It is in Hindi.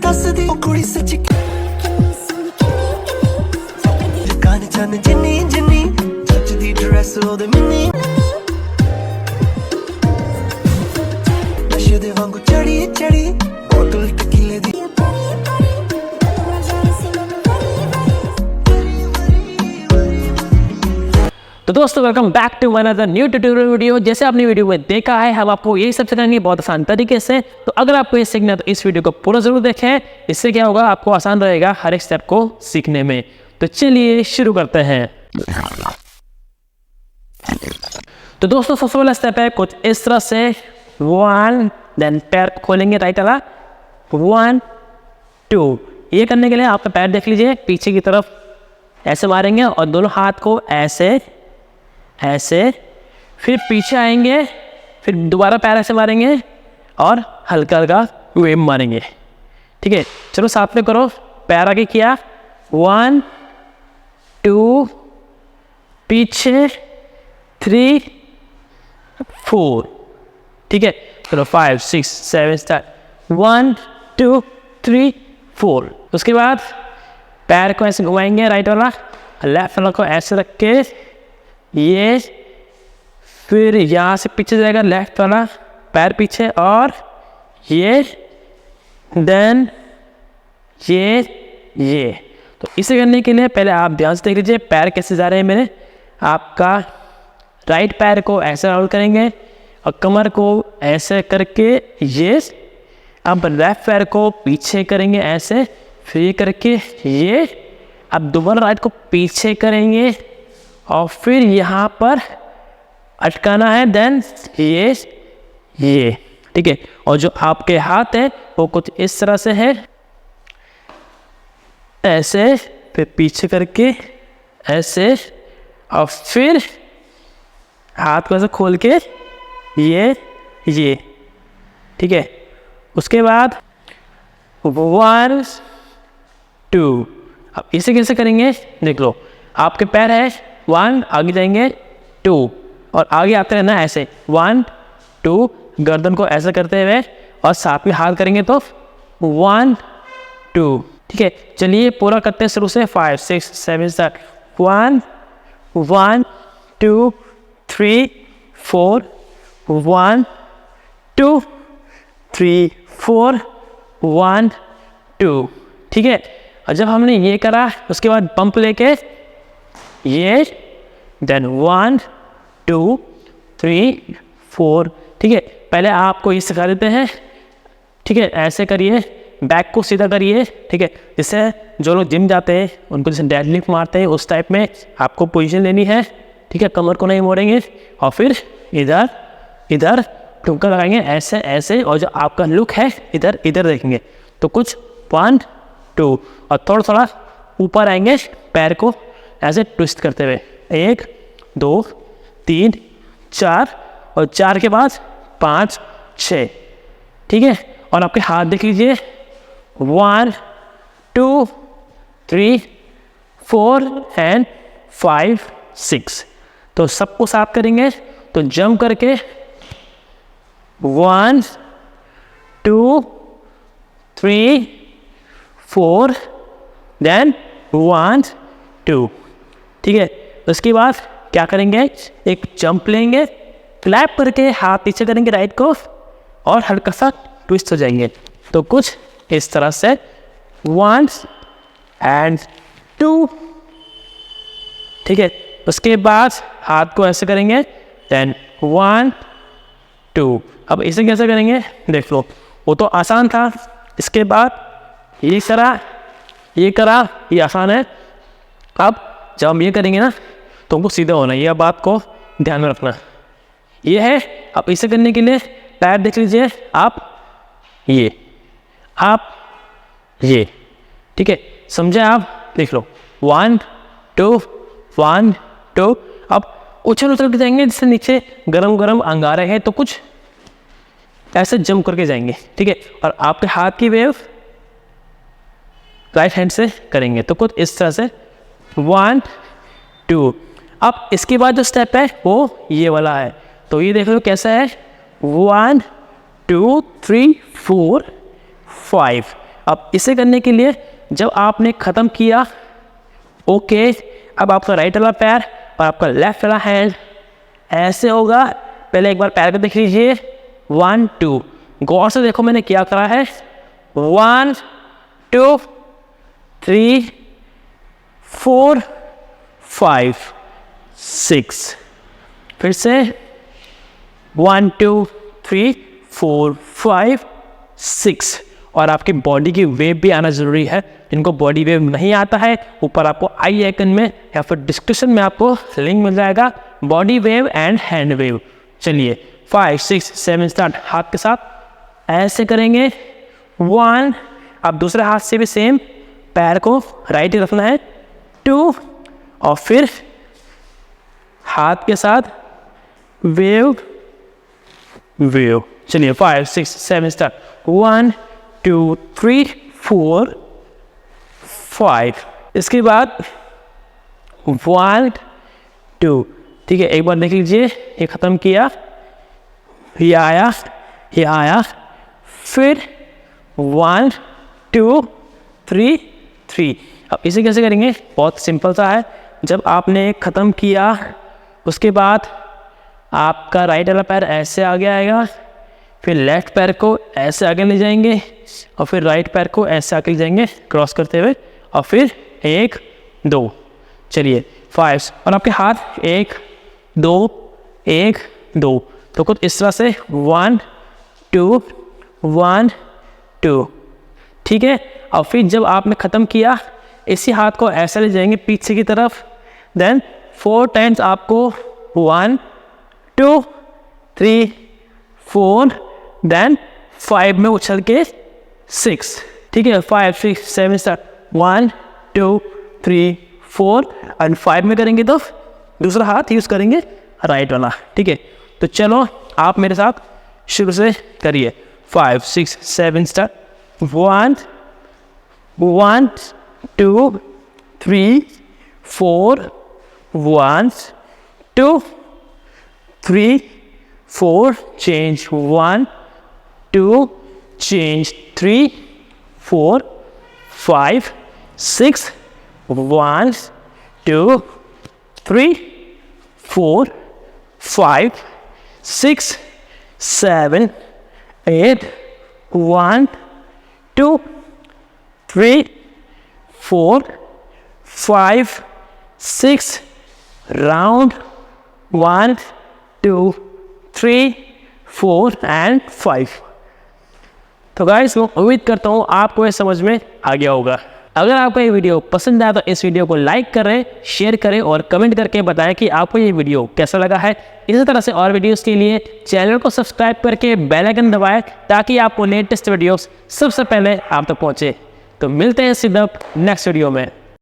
हसदी ओ कुड़ी सच्ची कान चन जिन्नी जिन्नी जचदी ड्रेस ओदे मिन्नी नशे दे वांगू चढ़ी चढ़ी बोतल टकीले दी। तो दोस्तों welcome back to another new tutorial video. जैसे आपने वीडियो में देखा है, हम आपको यही सब सिखाएंगे बहुत आसान तरीके से। तो अगर आपको ये सीखना है तो इस वीडियो को पूरा जरूर देखें। इससे क्या होगा, आपको आसान रहेगा हर एक स्टेप को सीखने में। तो चलिए शुरू करते हैं। तो दोस्तों सबसे पहला स्टेप है कुछ इस तरह से, 1 देन पैर खोलेंगे राइट वाला, 1 2। ये करने के लिए आपका पैर देख लीजिए, पीछे की तरफ ऐसे मारेंगे और दोनों हाथ को ऐसे ऐसे, फिर पीछे आएंगे, फिर दोबारा पैर ऐसे मारेंगे और हल्का हल्का वेव मारेंगे। ठीक है, चलो साथ में करो। पैर आगे किया, 1 2, पीछे 3 4। ठीक है, चलो 5 6 7 स्टार्ट, 1 2 3 4। उसके बाद पैर को ऐसे घुमाएंगे राइट वाला, लेफ्ट वाला को ऐसे रख के ये, फिर यहाँ से पीछे जाएगा लेफ्ट वाला पैर पीछे और ये, देन ये। तो इसे करने के लिए पहले आप ध्यान से देख लीजिए पैर कैसे जा रहे हैं मेरे। आपका राइट पैर को ऐसे राउंड करेंगे और कमर को ऐसे करके ये, अब लेफ्ट पैर को पीछे करेंगे ऐसे, फिर ये करके ये, अब दोबारा राइट को पीछे करेंगे और फिर यहाँ पर अटकाना है, देन ये। ठीक है, और जो आपके हाथ है वो कुछ इस तरह से है, ऐसे, फिर पीछे करके ऐसे और फिर हाथ को ऐसे खोल के ये। ठीक है, उसके बाद 1 2। अब इसे कैसे करेंगे देख लो। आपके पैर है 1, आगे जाएंगे 2 और आगे आते रहना ऐसे 1 2, गर्दन को ऐसे करते हुए और साथ में हाथ करेंगे तो 1 2। ठीक है, चलिए पूरा करते हैं शुरू से, 5 6 7 स्टार्ट, 1 1 2 3 4, 1 2 3 4 1 2। ठीक है, और जब हमने ये करा उसके बाद पंप लेके ये, देन 1 2 3 4। ठीक है, पहले आपको ये सिखा देते हैं। ठीक है, ऐसे करिए, बैक को सीधा करिए। ठीक है, जिससे जो लोग जिम जाते हैं उनको जैसे डेडलिफ्ट मारते हैं उस टाइप में आपको पोजीशन लेनी है। ठीक है, कमर को नहीं मोड़ेंगे और फिर इधर ठुमका लगाएंगे ऐसे ऐसे, और जो आपका लुक है इधर देखेंगे। तो कुछ 1 2 और थोड़ा ऊपर आएंगे पैर को ऐसे ट्विस्ट करते हुए, 1 2 3 4 और 4 के बाद 5 6। ठीक है, और आपके हाथ देख लीजिए, 1 2 3 4 एंड 5 6। तो सबको साफ करेंगे, तो जंप करके 1 2 3 4, देन 1 2। ठीक है, उसके बाद क्या करेंगे, एक जंप लेंगे, क्लैप करके हाथ पीछे करेंगे राइट को और हल्का सा ट्विस्ट हो जाएंगे। तो कुछ इस तरह से 1 एंड 2। ठीक है, उसके बाद हाथ को ऐसे करेंगे, देन 1 2। अब इसे कैसे करेंगे देख लो, वो तो आसान था। इसके बाद ये करा, ये आसान है। अब जब हम ये करेंगे ना तो हमको सीधा होना है, ये बात को ध्यान में रखना। ये है, अब इसे करने के लिए पैर देख लीजिए, आप ये। ठीक है, समझे आप, देख लो 1 2 1 2। अब उछल के जाएंगे, जिससे नीचे गरम अंगारे हैं तो कुछ ऐसे जंप करके जाएंगे। ठीक है, और आपके हाथ की वेव राइट हैंड से करेंगे तो कुछ इस तरह से 1 2। अब इसके बाद जो स्टेप है वो ये वाला है, तो ये देख लो कैसा है, 1 2 3 4 5। अब इसे करने के लिए जब आपने ख़त्म किया, ओके, अब आपका राइट वाला पैर और आपका लेफ्ट वाला हैंड ऐसे होगा। पहले एक बार पैर को देख लीजिए, 1 2, गौर से देखो मैंने क्या करा है, 1 2 3 4 5 6, फिर से 1 2 3 4 5 6। और आपकी बॉडी की वेव भी आना ज़रूरी है। इनको बॉडी वेव नहीं आता है, ऊपर आपको आई आइकन में या फिर डिस्क्रिप्शन में आपको लिंक मिल जाएगा, body wave and hand wave. चलिए 5 6 7 स्टार्ट। हाथ के साथ ऐसे करेंगे, 1, अब दूसरे हाथ से भी सेम पैर को राइट ही रखना है, 2, और फिर हाथ के साथ वेव वेव। चलिए 5 6 7 स्टार्ट, 1 2 3 4 5। इसके बाद 1 2, ठीक है, एक बार देख लीजिए, ये ख़त्म किया, ये आया, ये आया, फिर 1 2 3 3। अब इसे कैसे करेंगे, बहुत सिंपल सा है। जब आपने ख़त्म किया उसके बाद आपका राइट वाला पैर ऐसे आगे आएगा, फिर लेफ्ट पैर को ऐसे आगे ले जाएंगे और फिर राइट पैर को ऐसे आगे ले जाएंगे क्रॉस करते हुए, और फिर 1 2। चलिए 5, और आपके हाथ 1 2 1 2, तो कुछ इस तरह से 1 2 1 2, ठीक है। और फिर जब आपने ख़त्म किया, इसी हाथ को ऐसे ले जाएंगे पीछे की तरफ, देन 4 टाइम्स आपको 1 2 3 4, देन 5 में उछल के 6, ठीक है। 5 6 7 स्टार्ट, 1 2 3 4, एंड 5 में करेंगे तो दूसरा हाथ यूज़ करेंगे राइट वाला, ठीक है। तो चलो आप मेरे साथ शुरू से करिए, 5 6 7 start, 1 1 2 3 4 1 2 3 4, change 1 2, change 3 4 5 6, 1 2 3 4 5 6 7 8, 1 2 3 4 5 6, round 1 2 3 4 and 5। तो गाइस मैं उम्मीद करता हूँ आपको ये समझ में आ गया होगा। अगर आपको ये वीडियो पसंद आया तो इस वीडियो को लाइक करें, शेयर करें और कमेंट करके बताएं कि आपको ये वीडियो कैसा लगा है। इसी तरह से और वीडियोस के लिए चैनल को सब्सक्राइब करके बेल आइकन दबाएं ताकि आपको लेटेस्ट वीडियोस सबसे पहले आप तक पहुँचे। तो मिलते हैं सीधा नेक्स्ट वीडियो में।